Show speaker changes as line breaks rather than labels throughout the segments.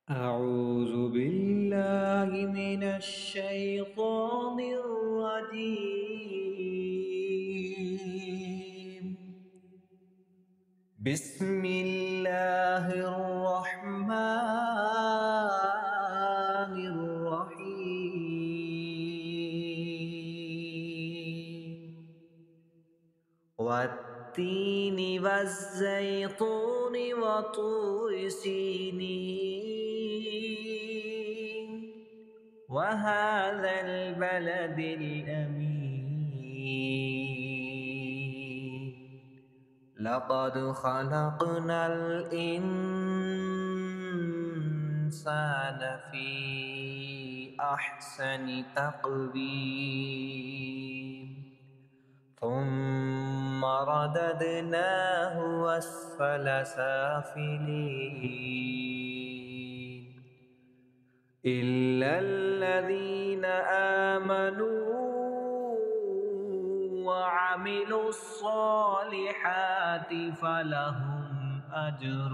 أعوذ بالله من الشيطان الرجيم. بسم الله الرحمن الرحيم. والتين والزيتون وطور سينين وهذا البلد الأمين. لقد خلقنا الإنسان في أحسن تقويم ثم رددناه أسفل سافلين إلا الذين آمنوا وعملوا الصالحات فلهم أجر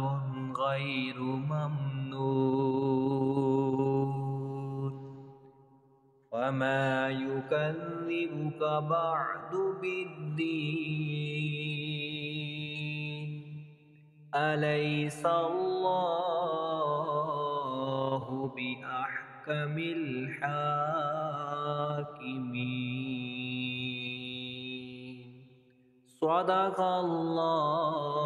غير ممنون. وما يكذبك بعد بالدين أليس الله بأحكم الحاكمين. صدق الله